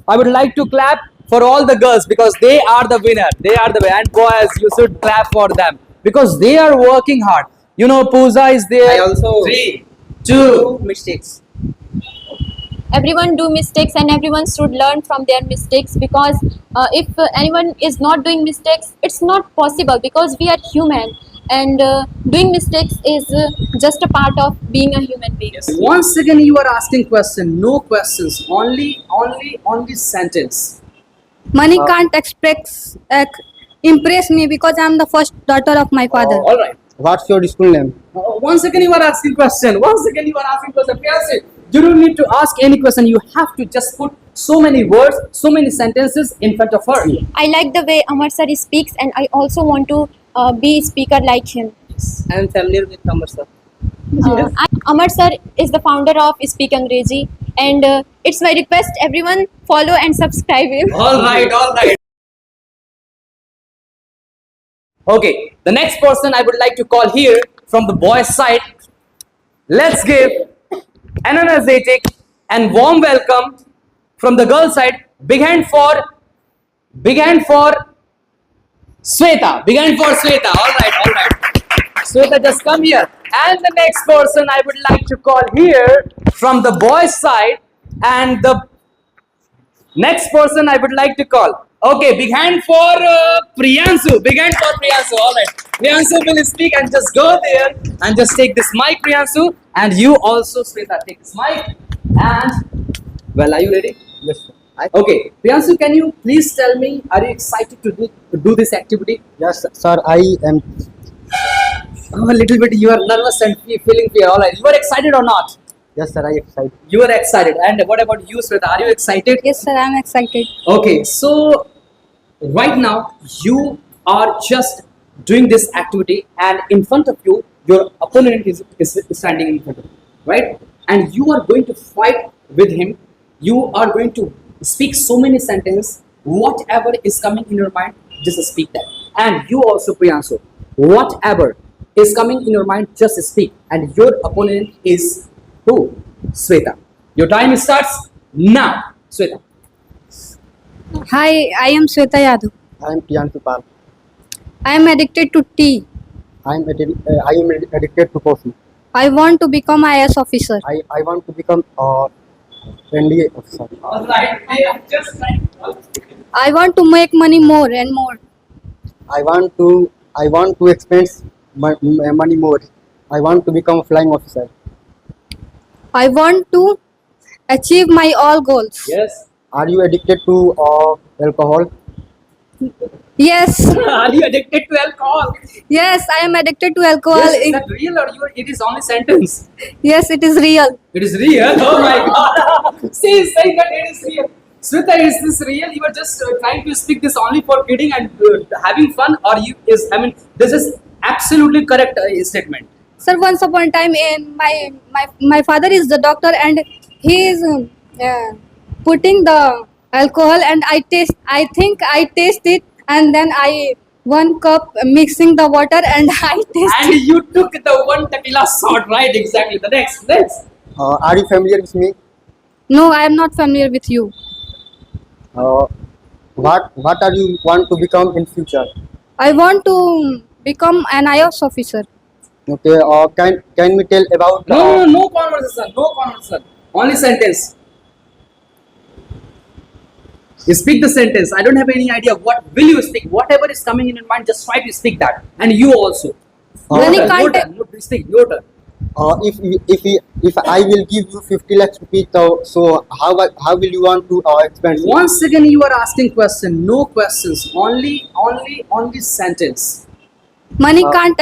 I would like to clap for all the girls because they are the winner. They are the winner. And boys, you should clap for them because they are working hard. You know, Pooja is there. I also 3, do 2. mistakes. Everyone do mistakes and everyone should learn from their mistakes, because if anyone is not doing mistakes, it's not possible, because we are human, and doing mistakes is just a part of being a human being. Once again, you are asking question. No questions. Only sentence. Money can't impress me because I'm the first daughter of my father. All right. What's your school name? Once again, you are asking question. Once again, you are asking question. Priyansu, you don't need to ask any question. You have to just put so many words, so many sentences in front of her. I like the way Amar sir speaks, and I also want to be speaker like him. I am familiar with Amar sir. Amar sir is the founder of Speak Angrezi, and it's my request everyone follow and subscribe him. All right, all right. Okay, the next person I would like to call here from the boys' side. Let's give an energetic and warm welcome from the girls' side. Big hand for Sweta. Big hand for Sweta. All right, all right. Sweta, just come here. And the next person I would like to call here from the boys' side, and the next person I would like to call. Okay, big hand for Priyansu. Big hand for Priyansu. All right. Priyansu will speak and just go there and just take this mic, Priyansu. And you also, Sweta, take this mic. And, well, are you ready? Yes, sir. Okay, Priyansu, can you please tell me, are you excited to do this activity? Yes, sir. I am. Oh, a little bit, you are nervous and feeling fear. All right. You are excited or not? Yes, sir. I excited. You are excited. And what about you, Sweta? Are you excited? Yes, sir, I'm excited. Okay, so right now you are just doing this activity, and in front of you, your opponent is standing in front of you, right? And you are going to fight with him. You are going to speak so many sentences. Whatever is coming in your mind, just speak that. And you also, Priyansu, whatever is coming in your mind, just speak. And your opponent is who? Sweta. Your time starts now. Sweta. Hi, I am Sweta Yadav. I am Priyansu Pal. I am addicted to tea. I am addicted to coffee. I want to become IAS officer. I want to become NDA officer. All right, just right. I want to make money more and more. I want to expense money more. I want to become a flying officer. I want to achieve my all goals. Yes. Are you addicted to alcohol? Yes, Are you addicted to alcohol? yes, I am addicted to alcohol. Yes, is that real or it is only sentence? Yes, it is real. It is real. Oh my God! She is saying that it is real. Sweta, is this real? You are just trying to speak this only for kidding and having fun, or you is? I mean, this is absolutely correct statement. Sir, once upon a time, my father is the doctor, and he is putting the alcohol, and I taste it, and then I 1 cup mixing the water, and I taste And you took the one tequila shot, right? Exactly. The next. Are you familiar with me? No, I am not familiar with you. What are you want to become in future? I want to become an IAS officer. Okay. Can we tell about? No conversation. No conversation. Only sentence. You speak the sentence. I don't have any idea what will you speak. Whatever is coming in your mind, just try to speak that. And you also. When Your you turn, can't- your turn. Speak your turn. If I will give you 50 lakhs rupees, so how will you want to expand? Once again, you are asking question. No questions. Only sentence. Money can't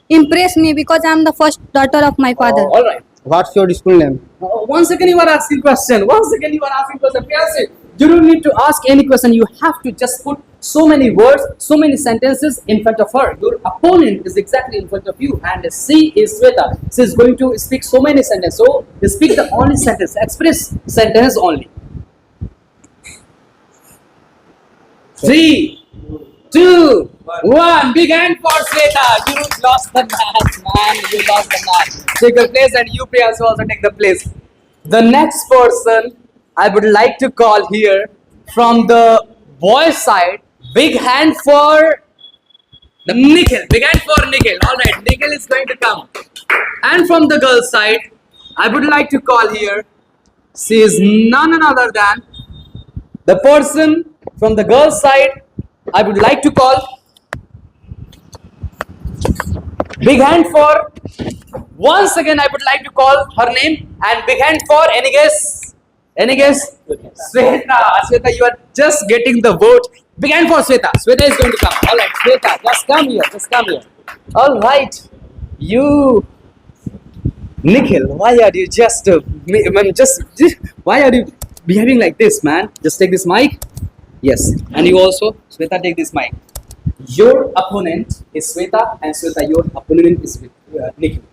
impress me because I'm the first daughter of my father. All right. What's your school name? Once again, you are asking question. Once again, you are asking question. Priyansu, you don't need to ask any question. You have to just put so many words, so many sentences in front of her. Your opponent is exactly in front of you, and she is Sweta. She is going to speak so many sentences. So speak the only sentence. Express sentence only. 3, 2, 1. Big hand for Sweta. You lost the match, man. You lost the match. Take the place, and you, Priyansu, also take the place. The next person I would like to call here from the boys' side. Big hand for Nikhil. Big hand for Nikhil. All right, Nikhil is going to come. And from the girls' side, I would like to call here. She is none other than the person from the girls' side. I would like to call. Big hand for. Once again, I would like to call her name. And big hand for any guess? Any guess? Sweta. Sweta, you are just getting the vote. Big hand for Sweta. Sweta is going to come. All right, Sweta, just come here. Just come here. All right. You, Nikhil, why are you just, why are you behaving like this, man? Just take this mic. Yes. And you also, Sweta, take this mic. Your opponent is Sweta, and Sweta, your opponent is Nikhil.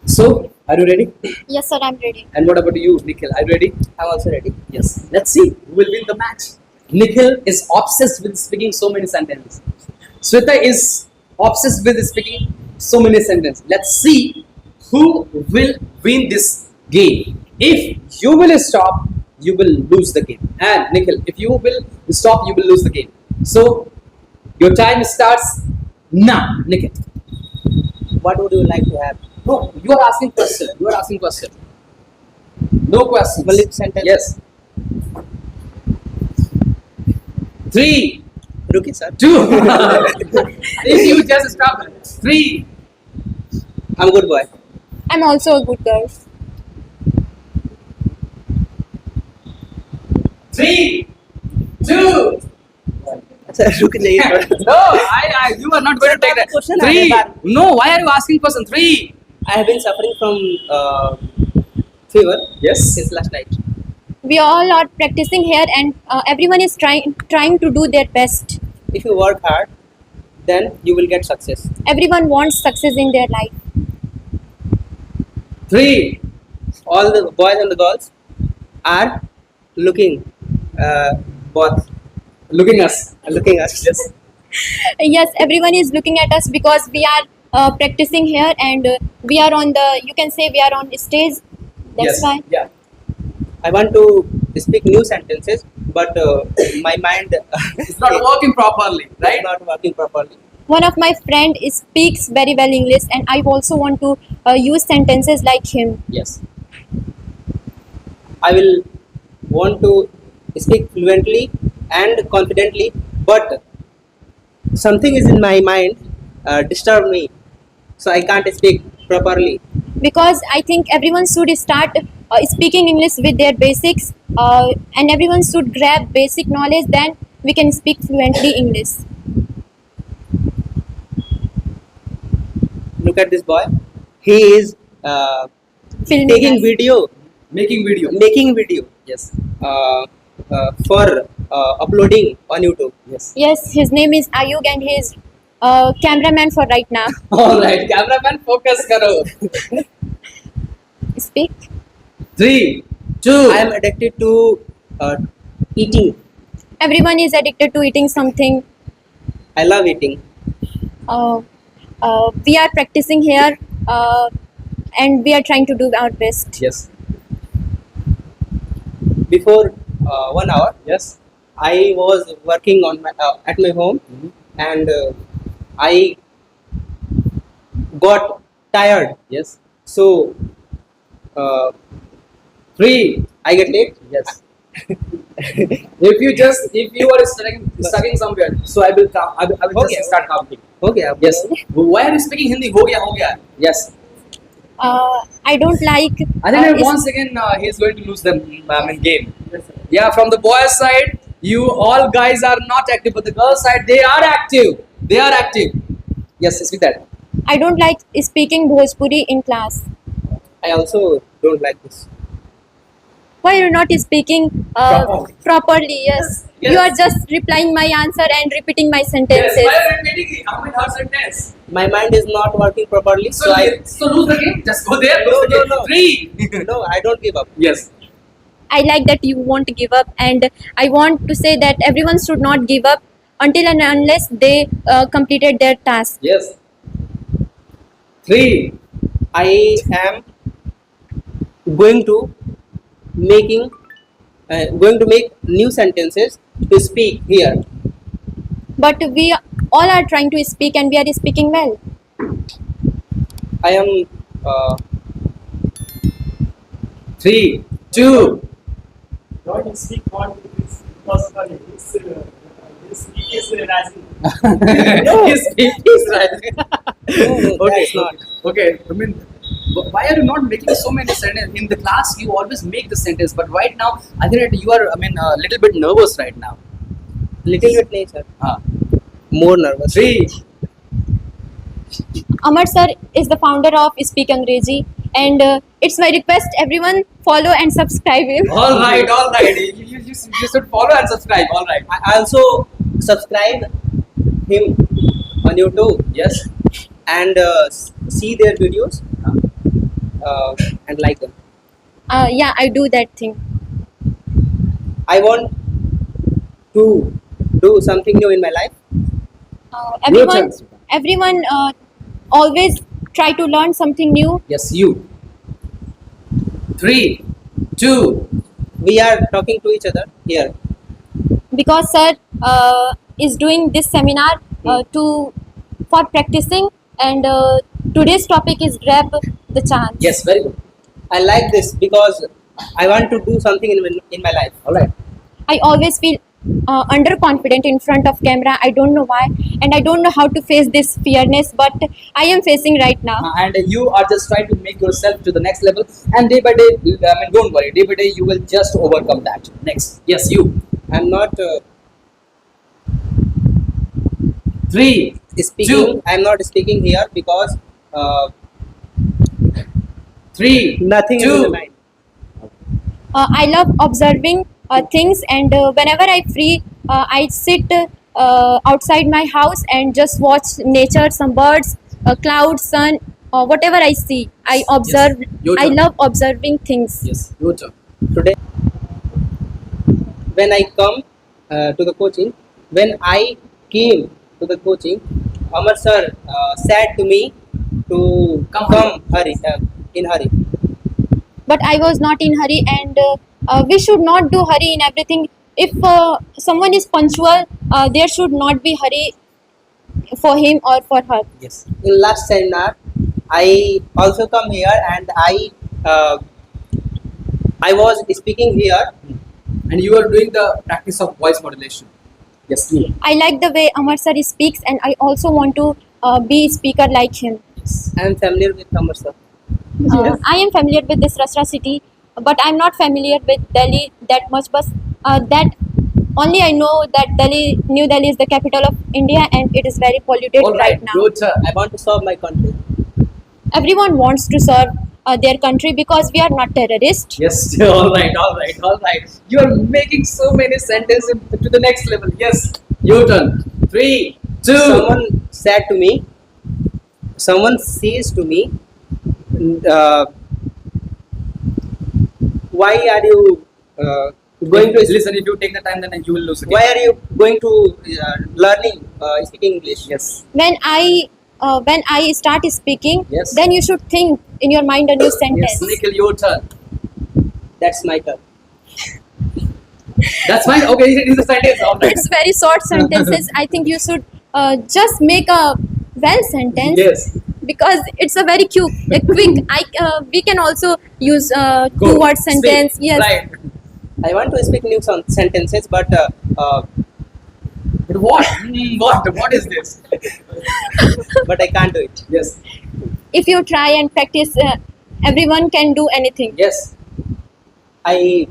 So, are you ready? Yes, sir, I'm ready. And what about you, Nikhil? Are you ready? I'm also ready. Yes. Let's see who will win the match. Nikhil is obsessed with speaking so many sentences. Sweta is obsessed with speaking so many sentences. Let's see who will win this game. If you will stop, you will lose the game. And Nikhil, if you will stop, you will lose the game. So, your time starts now, Nikhil. What would you like to have? No, you are asking question. You are asking question. No questions. Only sentence. Yes. 3, Rookie, sir. 2. If you just stop. 3. I'm a good boy. I'm also a good girl. 3, 2. Sir, रुक जाइए. No, you are not going to take that. Question 3. आ गया. No, why are you asking question? 3. I have been suffering from fever. Yes. Since last night. We all are practicing here, and everyone is trying to do their best. If you work hard, then you will get success. Everyone wants success in their life. 3. All the boys and the girls are looking both Looking us. looking us. Yes. Yes, everyone is looking at us because we are practicing here, and we are on the, you can say we are on stage. That's Yes. why. Yeah. I want to speak new sentences, but my mind It's not working properly, is right? not working properly. One of my friend speaks very well English, and I also want to use sentences like him. Yes. I will want to speak fluently and confidently, but something is in my mind disturb me, so I can't speak properly. Because I think everyone should start speaking English with their basics, and everyone should grab basic knowledge, then we can speak fluently English. Look at this boy. He is Filming taking us. video, Making video. making video Yes. for uploading on YouTube. Yes. Yes, his name is Ayug, and he is cameraman for right now. All right. Cameraman, focus karo. Speak. 3, 2. I am addicted to eating. Everyone is addicted to eating something. I love eating. We are practicing here, and we are trying to do our best. Yes. Before 1 hour, Yes. I was working on my at my home, and I got tired. Yes. So 3. I get late. Yes. if you are studying somewhere, so I will come. I will Okay. just start counting. Okay. आप Yes. Why are you speaking Hindi? हो गया. Yes. I don't like. I think is- once again he is going to lose the game. Yeah, from the boys' side, you all guys are not active, but the girls' side, they are active. They are active. Yes, speak that. I don't like speaking Bhojpuri in class. I also don't like this. Why you're not speaking properly? Yes. Yes. You are just replying my answer and repeating my sentences. Yes, why are you repeating her sentence? My mind is not working properly. So, so lose the game. Just go there. Lose the game. No. 3. No, I don't give up. Yes. I like that you won't give up, and I want to say that everyone should not give up until and unless they completed their task. Yes. 3. I am going to making going to make new sentences to speak here. But we all are trying to speak and we are speaking well. I am 3, 2. Don't speak what is personally. This is rising. His BP is rising. no, that's not. Okay. I mean, why are you not making so many sentences in the class? You always make the sentence, but right now I think that you are. I mean, a little bit nervous right now. Little bit nature. Ah. More nervous. 3. Amar sir is the founder of Speak Angrezi, and it's my request everyone follow and subscribe him. All right. You should follow and subscribe. All right. I also subscribe him on YouTube Yes. and see their videos and like them. Yeah, I do that thing. I want to do something new in my life. Everyone, chance. everyone always try to learn something new. Yes. You. 3, 2. We are talking to each other here. Because sir is doing this seminar for practicing, and today's topic is grab the chance. Yes. Very good. I like this because I want to do something in my life. All right. I always feel underconfident in front of camera. I don't know why, and I don't know how to face this fearness, but I am facing right now. And you are just trying to make yourself to the next level, and day by day, I mean, don't worry, day by day you will just overcome that. Next. Yes. You. I'm not 3, speaking. 2. I'm not speaking here because 3, nothing is in 2. my mind. I love observing things, and whenever I free, I sit outside my house and just watch nature, some birds, clouds, sun, whatever I see. I observe. Your I turn. love observing things. Yes. Your turn. Today, when I come to the coaching, when I came to the coaching, Amar sir said to me to Come hurry in hurry. But I was not in hurry, and we should not do hurry in everything. If someone is punctual, there should not be hurry for him or for her. Yes. In last seminar, I also come here and I was speaking here. And you are doing the practice of voice modulation. Yes. You. I like the way Amar sir speaks, and I also want to be speaker like him. I am familiar with Amar sir. I am familiar with this Rasra city, but I'm not familiar with Delhi that much. But that only I know that New Delhi is the capital of India, and it is very polluted All right. now. Your turn. I want to serve my country. Everyone wants to serve their country because we are not terrorists. Yes. All right. You are making so many sentences to the next level. Yes. Your turn. 3, 2. Someone says to me, uh, why are you going to listen? If you take the time, then you will lose again. why are you going to learning speaking English? Yes. When I start speaking, Yes. then you should think in your mind a new Yes. sentence. Nikhil, your turn. That's my turn. That's fine. Okay, it is a sentence. All right. It's very short sentences. I think you should just make a well sentence. Yes. Because it's a very quick. We can also use Go. two-word Speak. sentence. Yes. Right. I want to speak new sentences, but But what? What is this? I can't do it. Yes. If you try and practice, everyone can do anything. Yes. I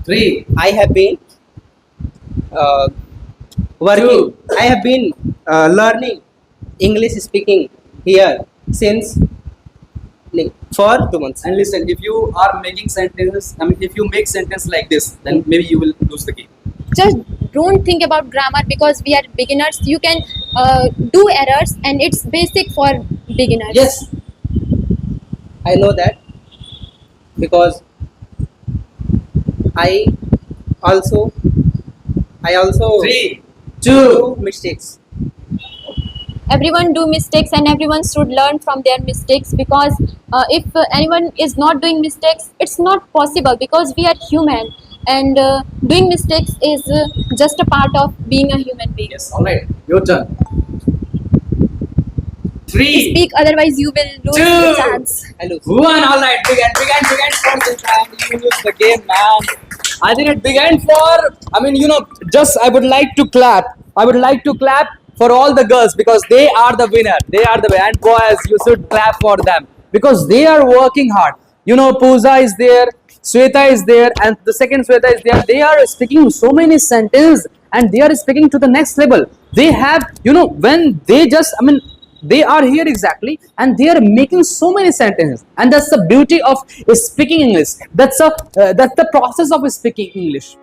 3, have been working. I have been learning English speaking here since for 2 months. And listen, if you are making sentences, I mean, if you make sentence like this, then maybe you will lose the game. Just don't think about grammar because we are beginners. You can do errors, and it's basic for beginners. Yes. I know that because I also 3, 2. do mistakes. Everyone do mistakes, and everyone should learn from their mistakes, because if anyone is not doing mistakes, it's not possible because we are human, and doing mistakes is just a part of being a human being. Yes, all right. Your turn. 3, Speak, otherwise you will lose Two. the chance. Hello. 1. All right. Big end for this and you lose the game, man. I think it began for. I mean, just I would like to clap. I would like to clap for all the girls because they are the winner. They are the winner. And boys, you should clap for them because they are working hard. Pooja is there, Sweta is there, and the second Sweta is there. They are speaking so many sentences and they are speaking to the next level. They have, when they just, I mean, they are here exactly and they are making so many sentences, and that's the beauty of speaking English. That's the process of speaking English.